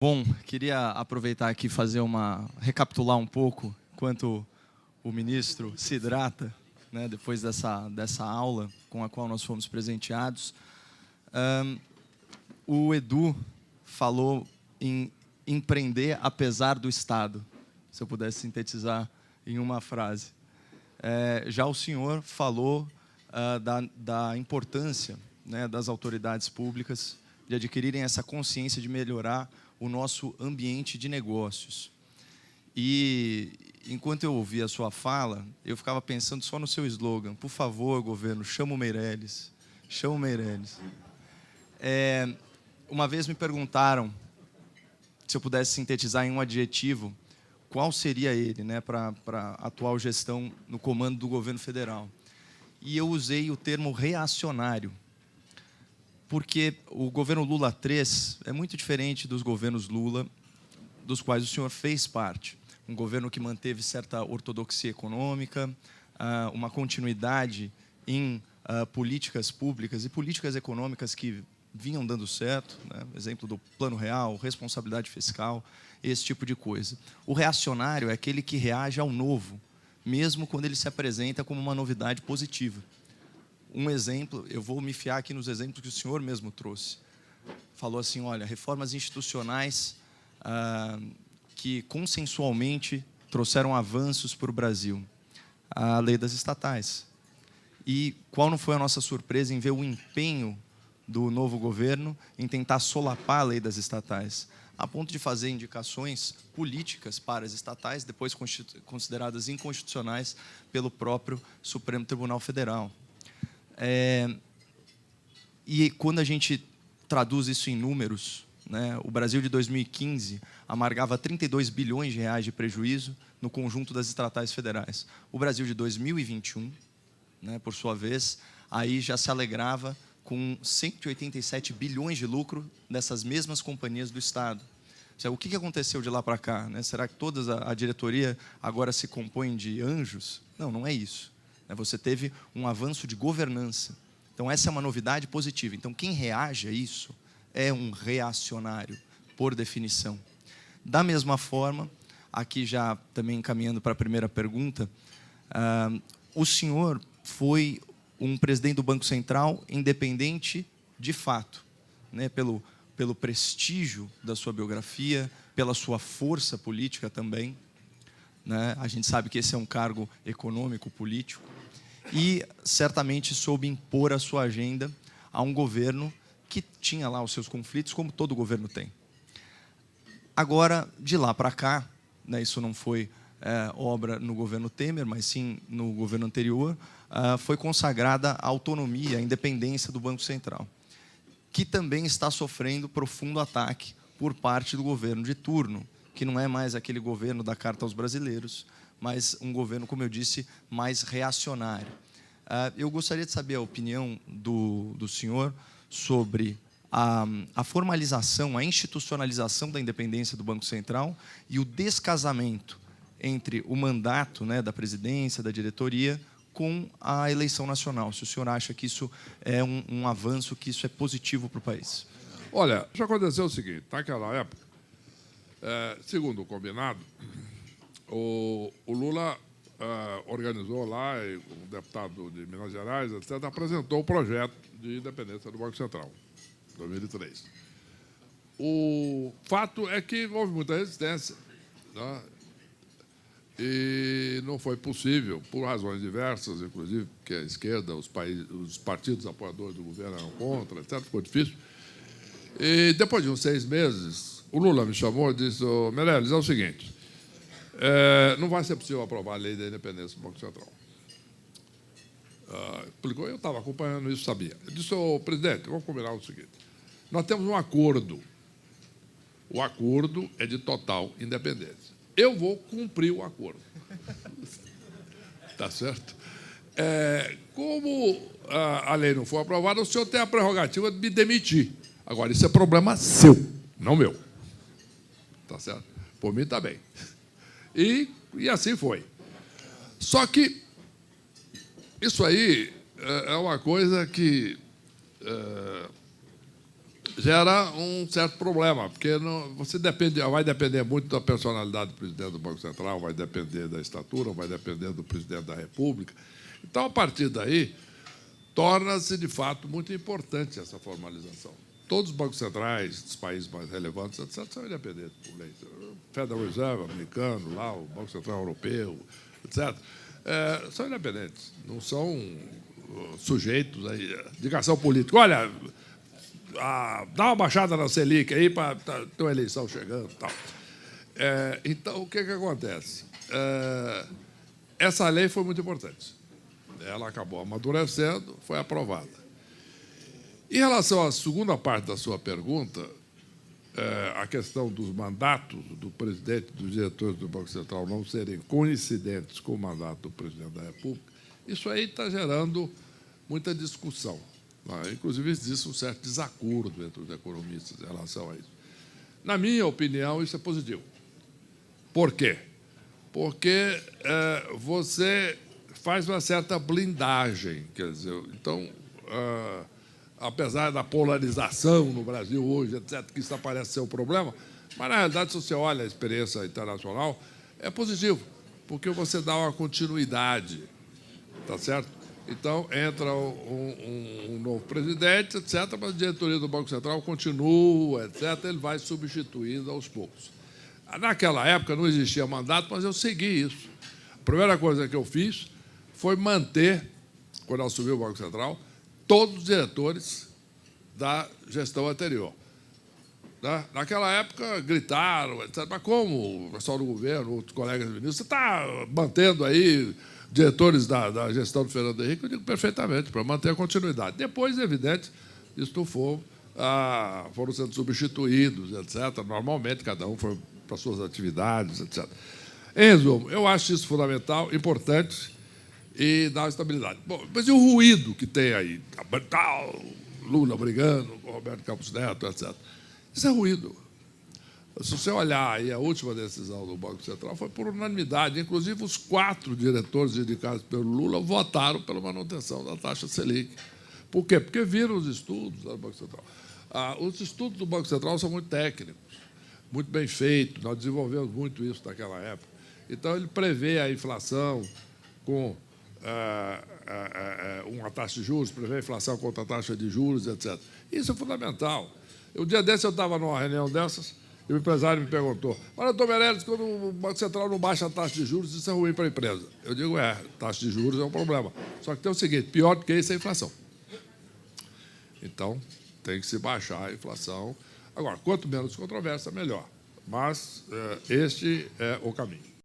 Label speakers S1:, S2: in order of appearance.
S1: Bom, queria aproveitar aqui e recapitular um pouco enquanto o ministro se hidrata, né, depois dessa aula com a qual nós fomos presenteados. O Edu falou em empreender apesar do Estado, se eu pudesse sintetizar em uma frase. Já o senhor falou da importância, né, das autoridades públicas de adquirirem essa consciência de melhorar o nosso ambiente de negócios. E, enquanto eu ouvia a sua fala, eu ficava pensando só no seu slogan: por favor, governo, chama o Meirelles, chama o Meirelles. Uma vez me perguntaram se eu pudesse sintetizar em um adjetivo, qual seria ele, né, para a atual gestão no comando do governo federal. E eu usei o termo reacionário, porque o governo Lula III é muito diferente dos governos Lula, dos quais o senhor fez parte. Um governo que manteve certa ortodoxia econômica, uma continuidade em políticas públicas e políticas econômicas que vinham dando certo, né? Exemplo do Plano Real, responsabilidade fiscal, esse tipo de coisa. O reacionário é aquele que reage ao novo, mesmo quando ele se apresenta como uma novidade positiva. Um exemplo, eu vou me fiar aqui nos exemplos que o senhor mesmo trouxe. Falou assim, olha, reformas institucionais que consensualmente trouxeram avanços para o Brasil. A lei das estatais. E qual não foi a nossa surpresa em ver o empenho do novo governo em tentar solapar a lei das estatais, a ponto de fazer indicações políticas para as estatais, depois consideradas inconstitucionais pelo próprio Supremo Tribunal Federal. E quando a gente traduz isso em números, né, o Brasil de 2015 amargava 32 bilhões de reais de prejuízo no conjunto das estatais federais. O Brasil de 2021, né, por sua vez, aí já se alegrava com 187 bilhões de lucro dessas mesmas companhias do Estado. O que aconteceu de lá para cá, né? Será que toda a diretoria agora se compõe de anjos? Não, não é isso. Você teve um avanço de governança. Então, essa é uma novidade positiva. Então, quem reage a isso é um reacionário, por definição. Da mesma forma, aqui já também encaminhando para a primeira pergunta, o senhor foi um presidente do Banco Central independente de fato, né, pelo prestígio da sua biografia, pela sua força política também, né? A gente sabe que esse é um cargo econômico, político, e certamente soube impor a sua agenda a um governo que tinha lá os seus conflitos, como todo governo tem. Agora, de lá para cá, né, isso não foi obra no governo Temer, mas sim no governo anterior, foi consagrada a autonomia, a independência do Banco Central, que também está sofrendo profundo ataque por parte do governo de turno, que não é mais aquele governo da Carta aos Brasileiros, mas um governo, como eu disse, mais reacionário. Eu gostaria de saber a opinião do senhor sobre a formalização, a institucionalização da independência do Banco Central e o descasamento entre o mandato, né, da presidência, da diretoria, com a eleição nacional. Se o senhor acha que isso é um avanço, que isso é positivo para o país.
S2: Olha, já aconteceu o seguinte, naquela época, segundo o combinado, o Lula organizou lá, o deputado de Minas Gerais, etc., apresentou o projeto de independência do Banco Central, em 2003. O fato é que houve muita resistência, né? E não foi possível, por razões diversas, inclusive porque a esquerda, os partidos apoiadores do governo eram contra, etc., ficou difícil. E, depois de uns 6 meses, o Lula me chamou e disse, Meirelles, é o seguinte, não vai ser possível aprovar a lei da independência do Banco Central. Explicou, eu estava acompanhando isso, sabia. Eu disse, presidente, vamos combinar o seguinte, nós temos um acordo. O acordo é de total independência. Eu vou cumprir o acordo. Tá certo? Como a lei não for aprovada, o senhor tem a prerrogativa de me demitir. Agora, isso é problema seu, não meu. Tá certo? Por mim, está bem. E assim foi. Só que isso aí é uma coisa que gera um certo problema, porque vai depender muito da personalidade do presidente do Banco Central, vai depender da estatura, vai depender do presidente da República. Então, a partir daí, torna-se, de fato, muito importante essa formalização. Todos os bancos centrais dos países mais relevantes, etc., são independentes por lei. O Federal Reserve americano, lá, o Banco Central Europeu, etc., são independentes, não são sujeitos a indicação política. Olha, dá uma baixada na Selic aí para ter uma eleição chegando e tal. Então, o que acontece? Essa lei foi muito importante. Ela acabou amadurecendo, foi aprovada. Em relação à segunda parte da sua pergunta, a questão dos mandatos do presidente e dos diretores do Banco Central não serem coincidentes com o mandato do presidente da República, isso aí está gerando muita discussão. Inclusive, existe um certo desacordo entre os economistas em relação a isso. Na minha opinião, isso é positivo. Por quê? Porque você faz uma certa blindagem. Quer dizer, então, apesar da polarização no Brasil hoje, etc., que isso parece ser um problema, mas, na realidade, se você olha a experiência internacional, é positivo, porque você dá uma continuidade, tá certo? Então, entra um novo presidente, etc., mas a diretoria do Banco Central continua, etc., ele vai substituindo aos poucos. Naquela época não existia mandato, mas eu segui isso. A primeira coisa que eu fiz foi manter, quando eu assumi o Banco Central, todos os diretores da gestão anterior. Naquela época, gritaram, etc., mas como o pessoal do governo, outros colegas ministros, você está mantendo aí diretores da gestão do Fernando Henrique? Eu digo perfeitamente, para manter a continuidade. Depois, é evidente, isso foram sendo substituídos, etc. Normalmente, cada um foi para suas atividades, etc. Em resumo, eu acho isso fundamental, importante e dá estabilidade. Bom, mas e o ruído que tem aí? Lula brigando com Roberto Campos Neto, etc. Isso é ruído. Se você olhar aí a última decisão do Banco Central, foi por unanimidade. Inclusive, os 4 diretores indicados pelo Lula votaram pela manutenção da taxa Selic. Por quê? Porque viram os estudos do Banco Central. Os estudos do Banco Central são muito técnicos, muito bem feitos. Nós desenvolvemos muito isso naquela época. Então, ele prevê a inflação com uma taxa de juros, prevê a inflação contra a taxa de juros, etc. Isso é fundamental. Um dia desse, eu estava numa reunião dessas, e o empresário me perguntou: olha, doutor Meirelles, quando o Banco Central não baixa a taxa de juros, isso é ruim para a empresa. Eu digo, taxa de juros é um problema. Só que tem o seguinte, pior do que isso é a inflação. Então, tem que se baixar a inflação. Agora, quanto menos controvérsia, melhor. Mas este é o caminho.